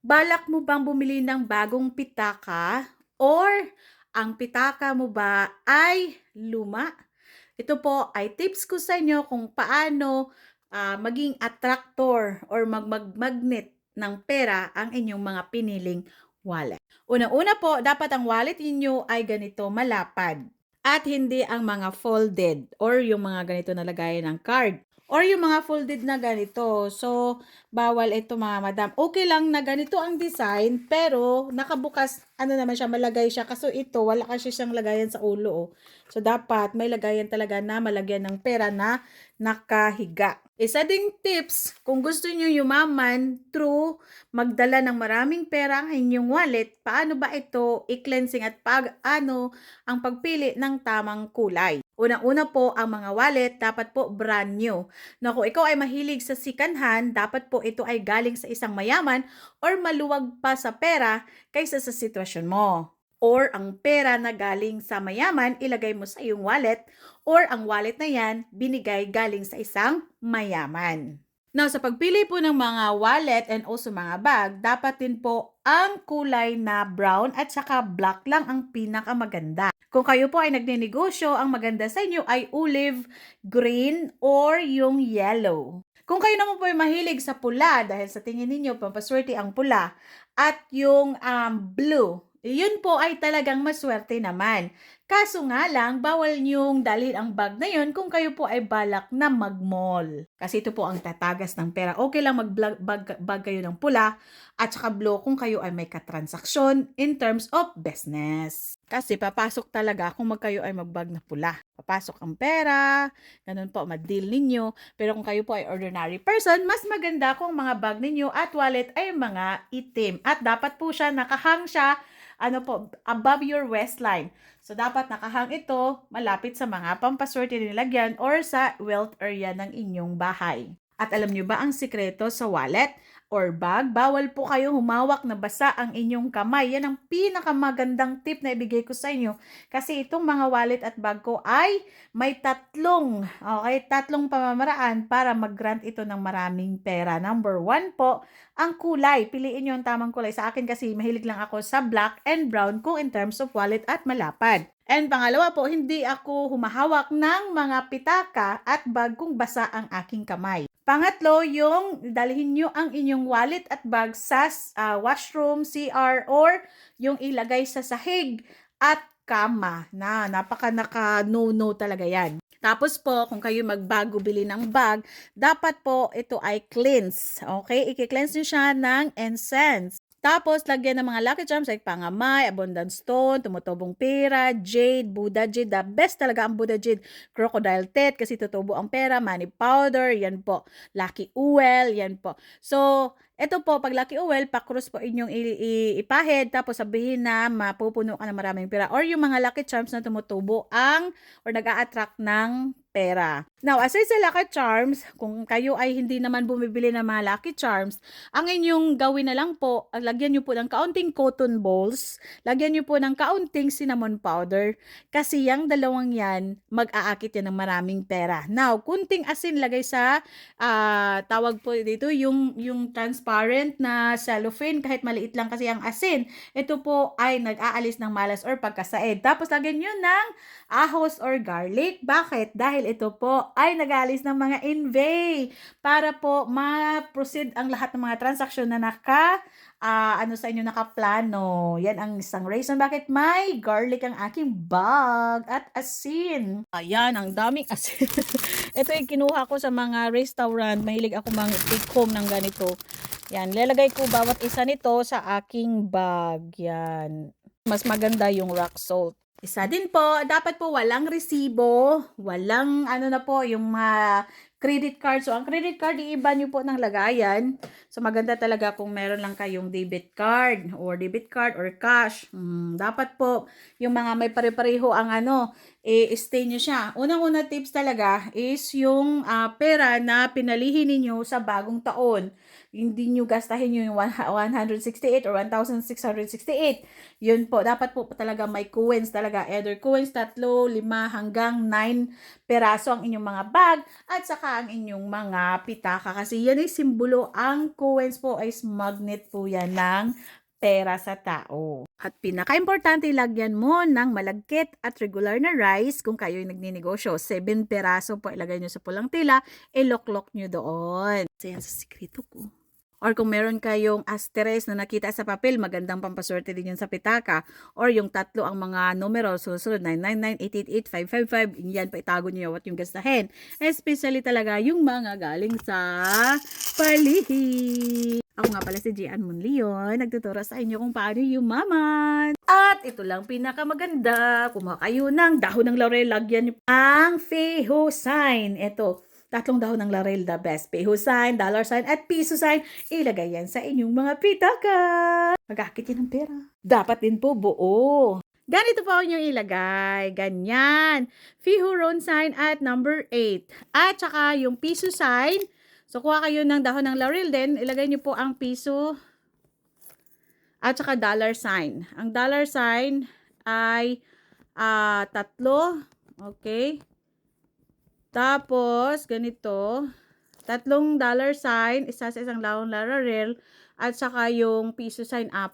Balak mo bang bumili ng bagong pitaka or ang pitaka mo ba ay luma? Ito po ay tips ko sa inyo kung paano maging attractor or magnet ng pera ang inyong mga piniling wallet. Una-una po, dapat ang wallet ninyo ay ganito malapad at hindi ang mga folded or yung mga ganito na lagayan ng card. Or yung mga folded na ganito. So, bawal ito mga madam. Okay lang na ganito ang design, pero nakabukas, ano naman siya, malagay siya. Kaso ito, wala kasi siyang lagayan sa ulo. Oh. So, dapat may lagayan talaga na malagyan ng pera na nakahiga. Isa ding tips, kung gusto niyo yumaman through magdala ng maraming pera ang inyong wallet, paano ba ito i-cleansing at paano ang pagpili ng tamang kulay? Unang-una po, ang mga wallet dapat po brand new. Na kung ikaw ay mahilig sa sikanhan, dapat po ito ay galing sa isang mayaman or maluwag pa sa pera kaysa sa sitwasyon mo. Or ang pera na galing sa mayaman, ilagay mo sa iyong wallet or ang wallet na yan, binigay galing sa isang mayaman. Now, sa pagpili po ng mga wallet and also mga bag, dapat din po ang kulay na brown at saka black lang ang pinakamaganda. Kung kayo po ay nagnenegosyo, ang maganda sa inyo ay olive, green, or yung yellow. Kung kayo naman po ay mahilig sa pula, dahil sa tingin ninyo, pampaswerte ang pula, at yung blue, yun po ay talagang maswerte naman. Kaso nga lang, bawal niyong dalhin ang bag na yun kung kayo po ay balak na mag-mall. Kasi ito po ang tatagas ng pera. Okay lang mag-bag kayo ng pula at saka blue kung kayo ay may katransaksyon in terms of business. Kasi papasok talaga kung kayo ay mag-bag na pula. Papasok ang pera, ganun po, ma-deal ninyo. Pero kung kayo po ay ordinary person, mas maganda kung mga bag ninyo at wallet ay mga itim. At dapat po siya, nakahang siya above your waistline. So, dapat nakahang ito malapit sa mga pampaswerte nilagyan or sa wealth area ng inyong bahay. At alam nyo ba ang sikreto sa wallet or bag? Bawal po kayo humawak na basa ang inyong kamay. Yan ang pinakamagandang tip na ibigay ko sa inyo. Kasi itong mga wallet at bag ko ay may tatlong pamamaraan para mag-grant ito ng maraming pera. Number 1 po, ang kulay. Piliin nyo ang tamang kulay. Sa akin kasi mahilig lang ako sa black and brown kung in terms of wallet at malapad. And pangalawa po, hindi ako humahawak ng mga pitaka at bag kung basa ang aking kamay. Pangatlo, yung dalhin nyo ang inyong wallet at bag sa washroom, CR, or yung ilagay sa sahig at kama. Napaka naka-no-no talaga yan. Tapos po, kung kayo magbago bili ng bag, dapat po ito ay cleanse. Okay? I-cleanse nyo siya ng incense. Tapos, lagyan ng mga lucky charms like pangamay, abundant stone, tumutubong pera, jade, Buddha jade. The best talaga ang Buddha jade. Crocodile teeth kasi tutubo ang pera, money powder, yan po. Lucky oil, yan po. So, ito po, pag lucky oil, pakrus po inyong ipahid, tapos sabihin na mapupuno ka ng maraming pera. Or yung mga lucky charms na tumutubo or nag-a-attract ng pera. Now, aside sa lucky charms, kung kayo ay hindi naman bumibili ng mga lucky charms, ang inyong gawin na lang po, lagyan nyo po ng kaunting cotton balls, lagyan nyo po ng kaunting cinnamon powder, kasi yung dalawang yan, mag-aakit yan ng maraming pera. Now, kunting asin lagay sa, tawag po dito, yung transparent na cellophane, kahit maliit lang kasi ang asin, ito po ay nag-aalis ng malas or pagkasaid. Tapos, lagyan nyo ng ahos or garlic. Bakit? Dahil ito po ay nag-aalis ng mga invey para po ma-proceed ang lahat ng mga transaksyon na sa inyo nakaplano. Yan ang isang reason bakit may garlic ang aking bag at asin. Ayan, ang daming asin. Ito yung kinuha ko sa mga restaurant. Mahilig ako take home ng ganito. Yan, lalagay ko bawat isa nito sa aking bag. Yan. Mas maganda yung rock salt. Isa din po, dapat po walang resibo, walang yung credit card. So, ang credit card, iiba nyo po ng lagayan. So, maganda talaga kung meron lang kayong debit card or cash. Dapat po, yung mga may pare-pareho ang stay nyo siya. Unang-una tips talaga is yung pera na pinalihin ninyo sa bagong taon. hindi nyo gastahin yung 168 or 1,668. Yun po, dapat po talaga may coins talaga. Either coins, 3, 5 hanggang 9 peraso ang inyong mga bag at saka ang inyong mga pitaka. Kasi yan ay simbolo. Ang coins po ay magnet po yan ng pera sa tao. At pinaka-importante, lagyan mo ng malagkit at regular na rice kung kayo ay nagninegosyo. 7 peraso po ilagay nyo sa pulang tela, iloklok nyo doon. Kasi yan sa sikreto ko. Or kung meron kayong asterisk na nakita sa papel, magandang pampaswerte din yun sa pitaka. Or yung 3 ang mga numero, susunod, 999, 888, 555, yan pa itago nyo what yung gastahin. Especially talaga yung mga galing sa palihi. Ako nga pala si Gian Monleon, nagtuturo sa inyo kung paano yumaman. At ito lang pinakamaganda, kumuha kayo ng dahon ng laurel, lagyan nyo ang Feho sign. Ito, 3 dahon ng laurel, the best. Peso sign, dollar sign, at piso sign. Ilagay yan sa inyong mga pitaka. Mag-akit yan ng pera. Dapat din po buo. Ganito po inyong ilagay. Ganyan. Feho round sign at number 8. At saka yung piso sign. So, kuha kayo ng dahon ng laurel din. Ilagay nyo po ang piso at saka dollar sign. Ang dollar sign ay 3. Okay. Tapos, ganito, 3 dollar sign, isa sa isang dahon laurel, at saka yung piso sign 4.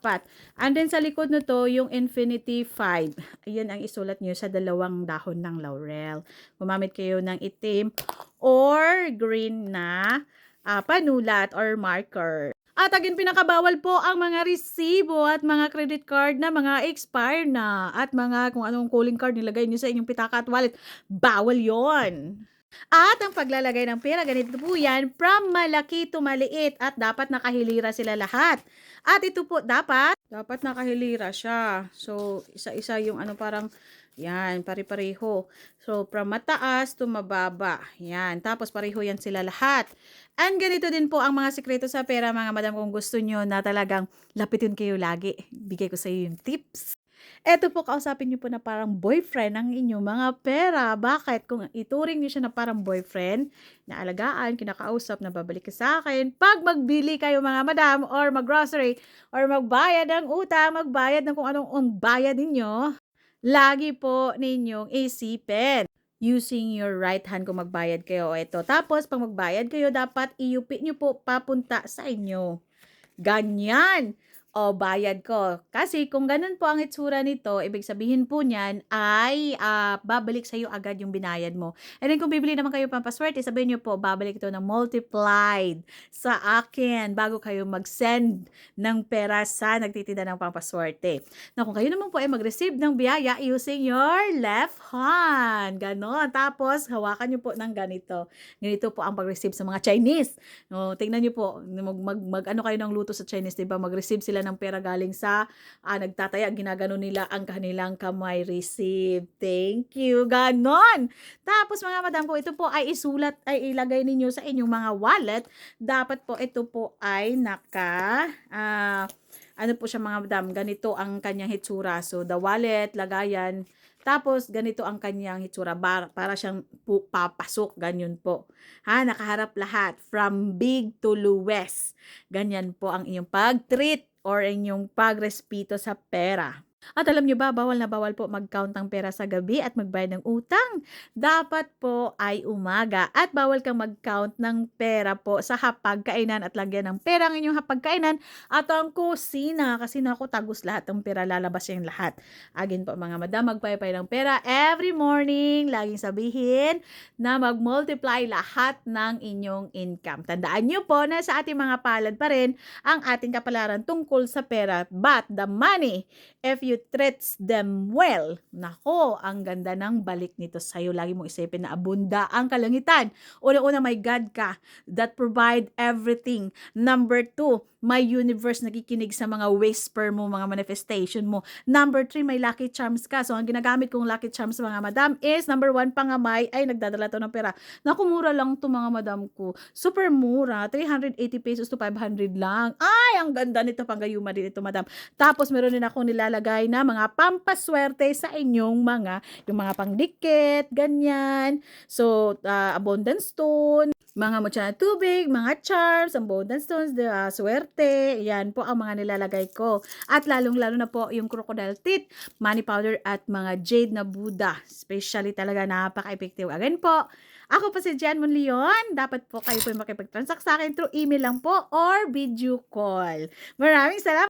And then sa likod nito, yung infinity 5. Ayan ang isulat nyo sa 2 dahon ng laurel. Gumamit kayo ng itim or green na panulat or marker. At again, pinakabawal po ang mga resibo at mga credit card na mga expire na at mga kung anong calling card nilagay nyo sa inyong pitaka at wallet. Bawal yon. At ang paglalagay ng pera, ganito po yan, from malaki to maliit at dapat nakahilira sila lahat. At ito po, dapat nakahilira siya. So, isa-isa yung parang, yan, pare-pareho. So, from mataas to mababa. Yan, tapos pareho yan sila lahat. And ganito din po ang mga sikreto sa pera, mga madam, kung gusto nyo na talagang lapitin kayo lagi. Bigay ko sa iyo yung tips. Eto po, kausapin niyo po na parang boyfriend ang inyong mga pera. Bakit? Kung ituring niyo siya na parang boyfriend, na alagaan, kinakausap, na babalik ka sa akin, pag magbili kayo mga madam, or mag-grocery, or magbayad ng utang, magbayad ng kung anong bayad ninyo, lagi po ninyong isipin. Using your right hand kung magbayad kayo. Ito. Tapos, pag magbayad kayo, dapat iupi nyo po papunta sa inyo. Ganyan. O, bayad ko. Kasi kung ganun po ang itsura nito, ibig sabihin po niyan ay babalik sa iyo agad yung binayad mo. And then kung bibili naman kayo pampaswerte, sabihin niyo po, babalik ito ng multiplied sa akin bago kayo mag-send ng pera sa nagtitinda ng pampaswerte. Na kung kayo naman po ay mag-receive ng biyaya using your left hand. Ganon. Tapos, hawakan niyo po ng ganito. Ganito po ang pag-receive sa mga Chinese. No, tingnan niyo po, ano kayo ng luto sa Chinese, diba? Mag-receive sila ng pera galing sa nagtataya, ginagano nila ang kanilang kamay, receive. Thank you. Ganon. Tapos mga madam po, ito po ay isulat, ay ilagay ninyo sa inyong mga wallet. Dapat po ito po ay ano po siya mga madam, ganito ang kanyang hitsura. So the wallet, lagayan, tapos ganito ang kanyang hitsura, para siyang papasok, ganyan po. Nakaharap lahat, from big to lowest. Ganyan po ang inyong pag-treat or inyong pagrespeto sa pera. At alam nyo ba, bawal na bawal po mag-count ng pera sa gabi at magbayad ng utang. Dapat po ay umaga at bawal kang mag-count ng pera po sa hapagkainan at lagyan ng pera ang inyong hapagkainan at ang kusina. Kasi naku, tagus lahat ng pera, lalabas yung lahat. Again po mga madam, magpaypay ng pera every morning. Laging sabihin na mag-multiply lahat ng inyong income. Tandaan nyo po na sa ating mga palad pa rin ang ating kapalaran tungkol sa pera. But the money, if you treats them well, nako, ang ganda ng balik nito sa'yo. Lagi mong isipin na abunda ang kalangitan. Una-una, may God ka that provide everything. Number 2, may universe nakikinig sa mga whisper mo, mga manifestation mo. Number 3, may lucky charms ka. So, ang ginagamit kong lucky charms mga madam is, number 1, pangamay, ay nagdadala to ng pera. Naku, mura lang to mga madam ko. Super mura, 380 pesos to 500 lang. Ay, ang ganda nito, panggayuma din ito madam. Tapos, meron din akong nilalagay nakalagay na mga pampaswerte sa inyong yung mga pangdikit, ganyan. So, abundance stone, mga mutya na tubig, mga charms, abundance stones, swerte, yan po ang mga nilalagay ko. At lalong-lalo na po yung crocodile teeth, money powder at mga jade na Buddha. Especially talaga napaka-effective. Again po, ako po si Jan Monleon. Dapat po kayo po makipag-transact sa akin through email lang po or video call. Maraming salamat!